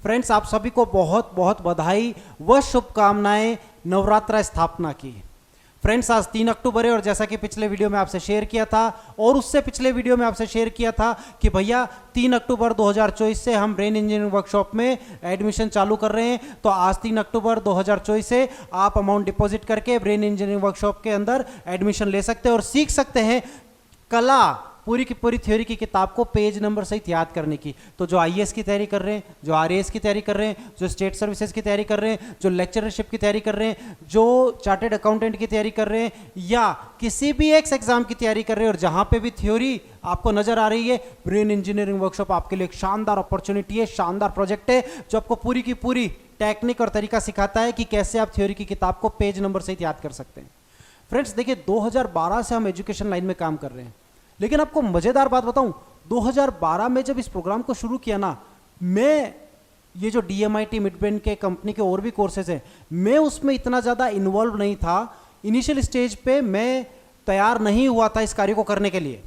Friends, आप सभी को बहुत बहुत बधाई व शुभकामनाएं नवरात्र स्थापना की। फ्रेंड्स, आज 3 अक्टूबर है और जैसा कि पिछले वीडियो में आपसे शेयर किया था और उससे पिछले वीडियो में आपसे शेयर किया था कि भैया 3 अक्टूबर 2024 से हम ब्रेन इंजीनियरिंग वर्कशॉप में एडमिशन चालू कर रहे हैं। तो आज 3 अक्टूबर 2024 से आप अमाउंट डिपॉजिट करके ब्रेन इंजीनियरिंग वर्कशॉप के अंदर एडमिशन ले सकते हैं और सीख सकते हैं कला, पूरी की पूरी थ्योरी की किताब को पेज नंबर सहित याद करने की। तो जो आईएएस की तैयारी कर रहे हैं, जो आरएएस की तैयारी कर रहे हैं, जो स्टेट सर्विसेज की तैयारी कर रहे हैं, जो लेक्चरशिप की तैयारी कर रहे हैं, जो चार्टेड अकाउंटेंट की तैयारी कर रहे हैं या किसी भी एक एग्जाम की तैयारी कर रहे हैं और जहां पे भी थ्योरी आपको नजर आ रही है, ब्रेन इंजीनियरिंग वर्कशॉप आपके लिए एक शानदार अपॉर्चुनिटी है, शानदार प्रोजेक्ट है जो आपको पूरी की पूरी टेक्निक और तरीका सिखाता है कि कैसे आप थ्योरी की किताब को पेज नंबर सहित याद कर सकते हैं। फ्रेंड्स देखिए, 2012 से हम एजुकेशन लाइन में काम कर रहे हैं, लेकिन आपको मजेदार बात बताऊं, 2012 में जब इस प्रोग्राम को शुरू किया ना, मैं ये जो DMIT मिडब्रेन के कंपनी के और भी कोर्सेज हैं, मैं उसमें इतना ज़्यादा इन्वॉल्व नहीं था। इनिशियल स्टेज पे मैं तैयार नहीं हुआ था इस कार्य को करने के लिए।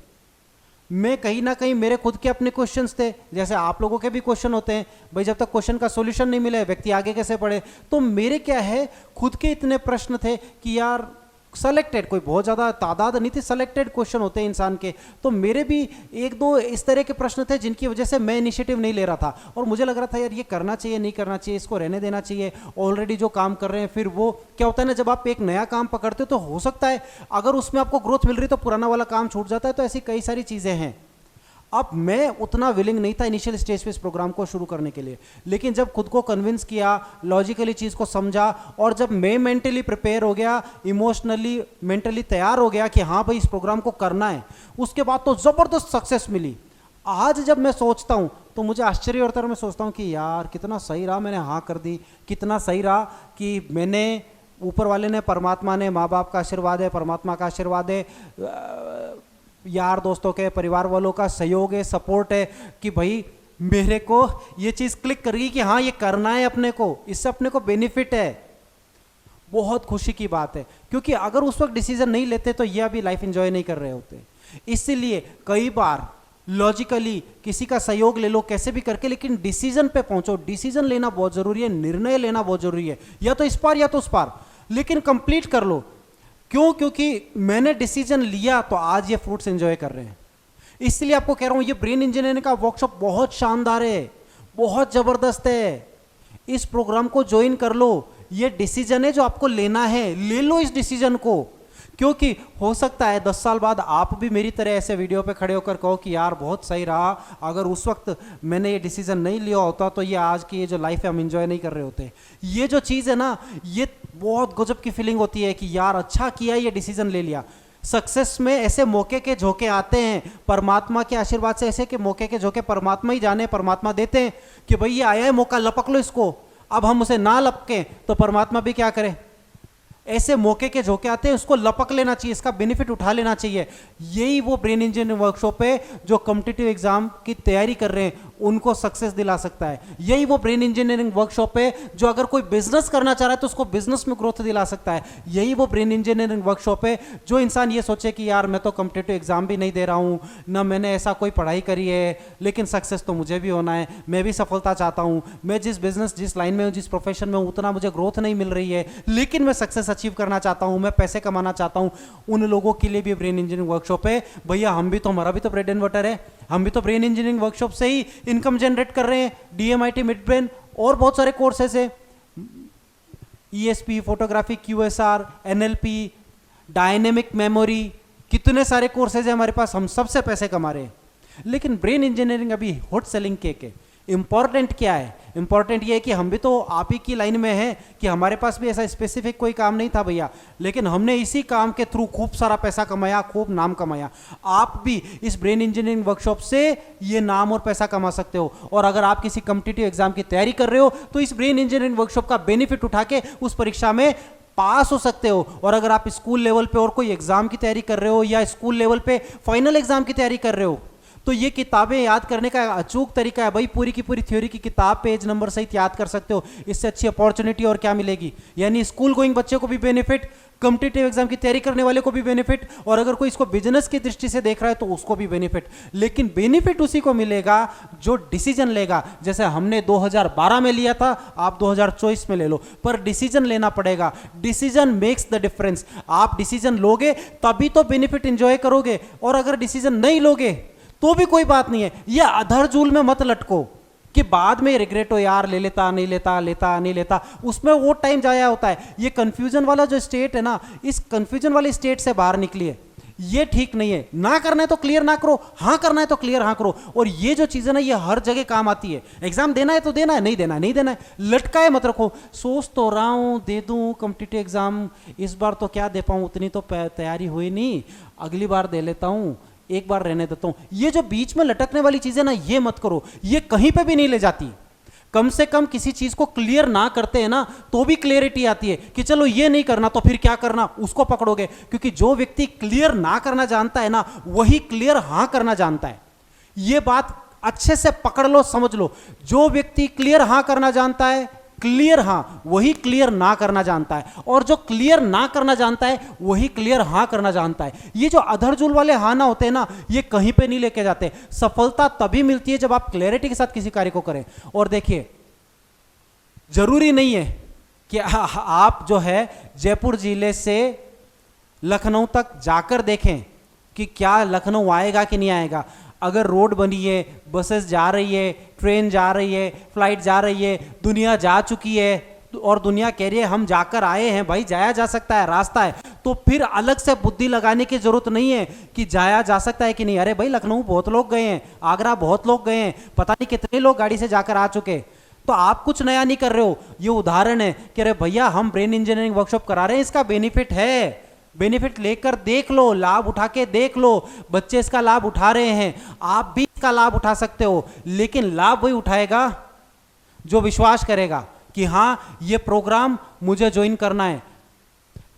मैं कहीं ना कहीं मेरे खुद के अपने क्वेश्चंस थे, जैसे आप लोगों के भी क्वेश्चन होते हैं, भाई जब तक क्वेश्चन का सॉल्यूशन नहीं मिले व्यक्ति आगे कैसे पढ़े। तो मेरे क्या है, खुद के इतने प्रश्न थे कि यार सेलेक्टेड, कोई बहुत ज़्यादा तादाद नहीं थी, सेलेक्टेड क्वेश्चन होते हैं इंसान के। तो मेरे भी एक दो इस तरह के प्रश्न थे जिनकी वजह से मैं इनिशिएटिव नहीं ले रहा था और मुझे लग रहा था यार ये करना चाहिए नहीं करना चाहिए, इसको रहने देना चाहिए, ऑलरेडी जो काम कर रहे हैं। फिर वो क्या होता है ना, जब आप एक नया काम पकड़ते हो तो हो सकता है अगर उसमें आपको ग्रोथ मिल रही तो पुराना वाला काम छूट जाता है। तो ऐसी कई सारी चीज़ें हैं। अब मैं उतना विलिंग नहीं था इनिशियल स्टेज पे इस प्रोग्राम को शुरू करने के लिए, लेकिन जब खुद को कन्विंस किया, लॉजिकली चीज को समझा और जब मैं मेंटली प्रिपेयर हो गया, इमोशनली मेंटली तैयार हो गया कि हाँ भाई इस प्रोग्राम को करना है, उसके बाद तो जबरदस्त सक्सेस मिली। आज जब मैं सोचता हूं तो मुझे आश्चर्य होता है, मैं सोचता हूं कि यार कितना सही रहा मैंने हाँ कर दी, कितना सही रहा कि मैंने, ऊपर वाले ने, परमात्मा ने, माँ बाप का आशीर्वाद है, परमात्मा का आशीर्वाद है, यार दोस्तों के, परिवार वालों का सहयोग है, सपोर्ट है कि भाई मेरे को ये चीज़ क्लिक कर गई कि हाँ ये करना है अपने को, इससे अपने को बेनिफिट है। बहुत खुशी की बात है, क्योंकि अगर उस वक्त डिसीजन नहीं लेते तो ये अभी लाइफ एंजॉय नहीं कर रहे होते। इसीलिए कई बार लॉजिकली किसी का सहयोग ले लो कैसे भी करके, लेकिन डिसीजन पे पहुंचो। डिसीजन लेना बहुत जरूरी है, निर्णय लेना बहुत जरूरी है, या तो इस पार या तो उस पार, लेकिन कंप्लीट कर लो। क्यों? क्योंकि मैंने डिसीजन लिया तो आज ये फ्रूट्स एंजॉय कर रहे हैं। इसलिए आपको कह रहा हूं ये ब्रेन इंजीनियरिंग का वर्कशॉप बहुत शानदार है, बहुत जबरदस्त है। इस प्रोग्राम को ज्वाइन कर लो। ये डिसीजन है जो आपको लेना है, ले लो इस डिसीजन को, क्योंकि हो सकता है 10 साल बाद आप भी मेरी तरह ऐसे वीडियो पे खड़े होकर कहो कि यार बहुत सही रहा, अगर उस वक्त मैंने ये डिसीजन नहीं लिया होता तो ये आज की ये जो लाइफ है हम एंजॉय नहीं कर रहे होते। ये जो चीज़ है ना, ये बहुत गजब की फीलिंग होती है कि यार अच्छा किया ये डिसीजन ले लिया। सक्सेस में ऐसे मौके के झोंके आते हैं, परमात्मा के आशीर्वाद से ऐसे के मौके के झोंके परमात्मा ही जाने, परमात्मा देते हैं कि भाई ये आया है मौका, लपक लो इसको। अब हम उसे ना लपकें तो परमात्मा भी क्या करे, ऐसे मौके के झोंके आते हैं, उसको लपक लेना चाहिए, इसका बेनिफिट उठा लेना चाहिए। यही वो ब्रेन इंजीनियरिंग वर्कशॉप है जो कॉम्पिटिटिव एग्जाम की तैयारी कर रहे हैं उनको सक्सेस दिला सकता है। यही वो ब्रेन इंजीनियरिंग वर्कशॉप है जो अगर कोई बिजनेस करना चाह रहा है तो उसको बिजनेस में ग्रोथ दिला सकता है। यही वो ब्रेन इंजीनियरिंग वर्कशॉप है जो इंसान ये सोचे कि यार मैं तो कॉम्पिटिटिव एग्जाम भी नहीं दे रहा हूँ, ना मैंने ऐसा कोई पढ़ाई करी है, लेकिन सक्सेस तो मुझे भी होना है, मैं भी सफलता चाहता हूँ, मैं जिस बिजनेस, जिस लाइन में हूँ, जिस प्रोफेशन में हूँ उतना मुझे ग्रोथ नहीं मिल रही है, लेकिन मैं सक्सेस अचीव करना चाहता हूं, मैं पैसे कमाना चाहता हूं। उन लोगों के लिए भी ब्रेन इंजीनियरिंग वर्कशॉप है। भैया हम भी तो, हमारा भी तो ब्रेड एंड बटर है, हम भी तो ब्रेन इंजीनियरिंग वर्कशॉप से ही इनकम जनरेट कर रहे हैं। DMIT मिडब्रेन और बहुत सारे कोर्सेज है, ESP, photography, QSR, NLP, dynamic memory, कितने सारे कोर्सेज है हमारे पास, हम सबसे पैसे कमा रहे हैं। लेकिन ब्रेन इंजीनियरिंग अभी हॉट सेलिंग केक है। इंपॉर्टेंट क्या है? इंपॉर्टेंट ये है कि हम भी तो आप ही की लाइन में हैं कि हमारे पास भी ऐसा स्पेसिफिक कोई काम नहीं था भैया, लेकिन हमने इसी काम के थ्रू खूब सारा पैसा कमाया, खूब नाम कमाया। आप भी इस ब्रेन इंजीनियरिंग वर्कशॉप से ये नाम और पैसा कमा सकते हो। और अगर आप किसी कॉम्पिटिटिव एग्जाम की तैयारी कर रहे हो तो इस ब्रेन इंजीनियरिंग वर्कशॉप का बेनिफिट उठा के उस परीक्षा में पास हो सकते हो। और अगर आप स्कूल लेवल पे और कोई एग्जाम की तैयारी कर रहे हो या स्कूल लेवल पे फाइनल एग्जाम की तैयारी कर रहे हो तो ये किताबें याद करने का अचूक तरीका है भाई, पूरी की पूरी थ्योरी की किताब पेज नंबर सहित याद कर सकते हो। इससे अच्छी अपॉर्चुनिटी और क्या मिलेगी? यानी स्कूल गोइंग बच्चे को भी बेनिफिट, कॉम्पिटिटिव एग्जाम की तैयारी करने वाले को भी बेनिफिट, और अगर कोई इसको बिजनेस की दृष्टि से देख रहा है तो उसको भी बेनिफिट। लेकिन बेनिफिट उसी को मिलेगा जो डिसीजन लेगा। जैसे हमने 2012 में लिया था, आप 2024 में ले लो, पर डिसीजन लेना पड़ेगा। Decision makes the difference. आप डिसीजन लोगे तभी तो बेनिफिट एंजॉय करोगे, और अगर डिसीजन नहीं लोगे तो भी कोई बात नहीं है। ये अधरजूल में मत लटको कि बाद में रिग्रेट हो, यार ले लेता नहीं लेता, लेता नहीं लेता, उसमें वो टाइम जाया होता है। ये कंफ्यूजन वाला जो स्टेट है ना, इस कंफ्यूजन वाले स्टेट से बाहर निकलिए। ये ठीक नहीं है। ना करना है तो क्लियर ना करो, हाँ करना है तो क्लियर हाँ करो। और ये जो चीज़ है ना, ये हर जगह काम आती है। एग्जाम देना है तो देना है, नहीं देना है नहीं देना है, लटकाए मत रखो। सोच तो रहा हूँ दे दूँ कॉम्पिटिटिव एग्जाम, इस बार तो क्या दे पाऊँ, उतनी तो तैयारी हुई नहीं, अगली बार दे लेता हूँ, एक बार रहने देता हूँ। ये जो बीच में लटकने वाली चीज़ है ना, ये मत करो, ये कहीं पे भी नहीं ले जाती। कम से कम किसी चीज को क्लियर ना करते हैं ना तो भी क्लियरिटी आती है कि चलो ये नहीं करना तो फिर क्या करना, उसको पकड़ोगे। क्योंकि जो व्यक्ति क्लियर ना करना जानता है ना, वही क्लियर हां करना जानता है। ये बात अच्छे से पकड़ लो, समझ लो। जो व्यक्ति क्लियर हां करना जानता है, क्लियर हां, वही क्लियर ना करना जानता है, और जो क्लियर ना करना जानता है वही क्लियर हां करना जानता है। ये जो अधरजुल वाले हां ना होते हैं ना, ये कहीं पे नहीं लेके जाते। सफलता तभी मिलती है जब आप क्लैरिटी के साथ किसी कार्य को करें। और देखिए, जरूरी नहीं है कि आप जो है जयपुर जिले से लखनऊ तक जाकर देखें कि क्या लखनऊ आएगा कि नहीं आएगा। अगर रोड बनी है, बसेस जा रही है, ट्रेन जा रही है, फ्लाइट जा रही है, दुनिया जा चुकी है और दुनिया कह रही है हम जाकर आए हैं, भाई जाया जा सकता है, रास्ता है, तो फिर अलग से बुद्धि लगाने की जरूरत नहीं है कि जाया जा सकता है कि नहीं। अरे भाई लखनऊ बहुत लोग गए हैं, आगरा बहुत लोग गए हैं, पता नहीं कितने लोग गाड़ी से जाकर आ चुके। तो आप कुछ नया नहीं कर रहे हो। ये उदाहरण है कि अरे भैया हम ब्रेन इंजीनियरिंग वर्कशॉप करा रहे हैं, इसका बेनिफिट है, बेनिफिट लेकर देख लो, लाभ उठा के देख लो। बच्चे इसका लाभ उठा रहे हैं, आप भी इसका लाभ उठा सकते हो। लेकिन लाभ वही उठाएगा जो विश्वास करेगा कि हाँ ये प्रोग्राम मुझे ज्वाइन करना है।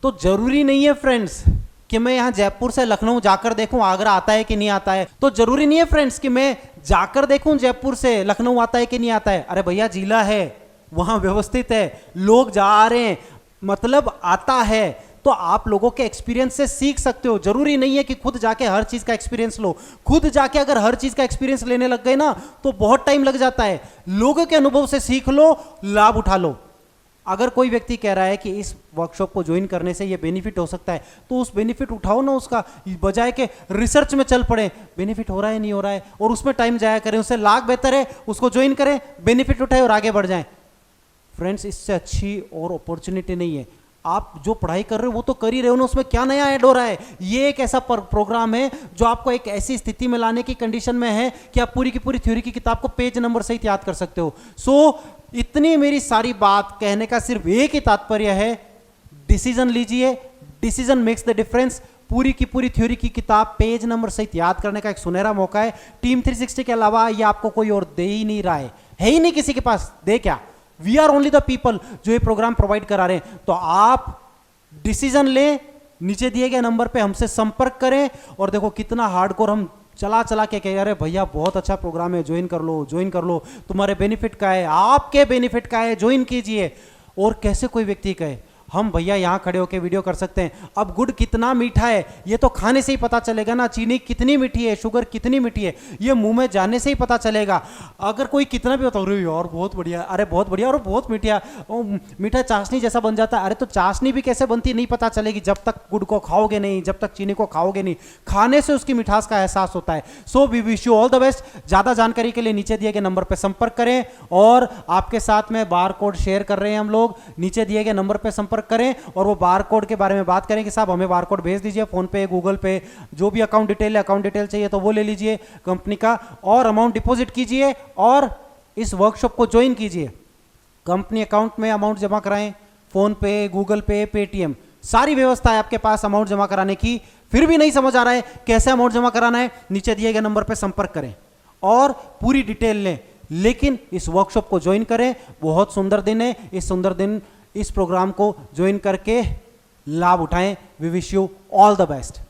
तो जरूरी नहीं है फ्रेंड्स कि मैं यहां जयपुर से लखनऊ जाकर देखूं आगरा आता है कि नहीं आता है। तो जरूरी नहीं है फ्रेंड्स कि मैं जाकर देखूं जयपुर से लखनऊ आता है कि नहीं आता है। अरे भैया जिला है, वहां व्यवस्थित है, लोग जा रहे हैं, मतलब आता है। तो आप लोगों के एक्सपीरियंस से सीख सकते हो। जरूरी नहीं है कि खुद जाके हर चीज का एक्सपीरियंस लो। खुद जाके अगर हर चीज का एक्सपीरियंस लेने लग गए ना तो बहुत टाइम लग जाता है। लोगों के अनुभव से सीख लो, लाभ उठा लो। अगर कोई व्यक्ति कह रहा है कि इस वर्कशॉप को ज्वाइन करने से ये बेनिफिट हो सकता है, तो उस बेनिफिट उठाओ ना उसका, बजाय के रिसर्च में चल पड़े बेनिफिट हो रहा है नहीं हो रहा है और उसमें टाइम जाया करें। उससे लाख बेहतर है उसको ज्वाइन करें, बेनिफिट उठाए और आगे बढ़ जाएं। फ्रेंड्स, इससे अच्छी और अपॉर्चुनिटी नहीं है। आप जो पढ़ाई कर रहे हो वो तो कर ही रहे हो ना, उसमें क्या नया ऐड हो रहा है। ये एक ऐसा प्रोग्राम है जो आपको एक ऐसी स्थिति में लाने की कंडीशन में है कि आप पूरी की पूरी थ्योरी की किताब को पेज नंबर सहित याद कर सकते हो। सो इतनी मेरी सारी बात कहने का सिर्फ एक ही तात्पर्य है, डिसीजन लीजिए, डिसीजन मेक्स द डिफरेंस। पूरी की पूरी थ्योरी की किताब पेज नंबर सहित याद करने का एक सुनहरा मौका है। टीम 360 के अलावा ये आपको कोई और दे ही नहीं रहा है ही नहीं किसी के पास। दे क्या, we are only the people जो ये प्रोग्राम प्रोवाइड करा रहे हैं। तो आप डिसीजन लें, नीचे दिए गए नंबर पे हमसे संपर्क करें। और देखो कितना हार्डकोर हम चला चला के कह रहे भैया बहुत अच्छा प्रोग्राम है, ज्वाइन कर लो, ज्वाइन कर लो, तुम्हारे बेनिफिट का है, आपके बेनिफिट का है, ज्वाइन कीजिए। और कैसे कोई व्यक्ति कहे हम भैया यहाँ खड़े होकर वीडियो कर सकते हैं। अब गुड़ कितना मीठा है ये तो खाने से ही पता चलेगा ना, चीनी कितनी मीठी है, शुगर कितनी मीठी है, ये मुंह में जाने से ही पता चलेगा। अगर कोई कितना भी बता रहे यार बहुत बढ़िया, अरे बहुत बढ़िया और बहुत मीठा, मीठा चाशनी जैसा बन जाता है। अरे तो चाशनी भी कैसे बनती नहीं पता चलेगी जब तक गुड़ को खाओगे नहीं, जब तक चीनी को खाओगे नहीं। खाने से उसकी मिठास का एहसास होता है। So we wish you all the best. ज़्यादा जानकारी के लिए नीचे दिए गए नंबर पर संपर्क करें। और आपके साथ में बार कोड शेयर कर रहे हैं हम लोग, नीचे दिए गए नंबर पर संपर्क करें और वो बार कोड के बारे में बात करें कि साहब हमें बार कोड भेज दीजिए, फोन पे, गूगल पे, जो भी अकाउंट डिटेल है, अकाउंट डिटेल चाहिए तो वो ले लीजिए कंपनी का और अमाउंट डिपॉजिट कीजिए और इस वर्कशॉप को ज्वाइन कीजिए। कंपनी अकाउंट में अमाउंट जमा कराएं, फोन पे, गूगल पे, पेटीएम, सारी व्यवस्था है आपके पास अमाउंट जमा कराने की। फिर भी नहीं समझ आ रहा है कैसे अमाउंट जमा कराना है, नीचे दिए गए नंबर पर संपर्क करें और पूरी डिटेल लें। लेकिन इस वर्कशॉप को ज्वाइन करें, बहुत सुंदर दिन है। इस सुंदर दिन इस प्रोग्राम को ज्वाइन करके लाभ उठाएं। We wish you all the best.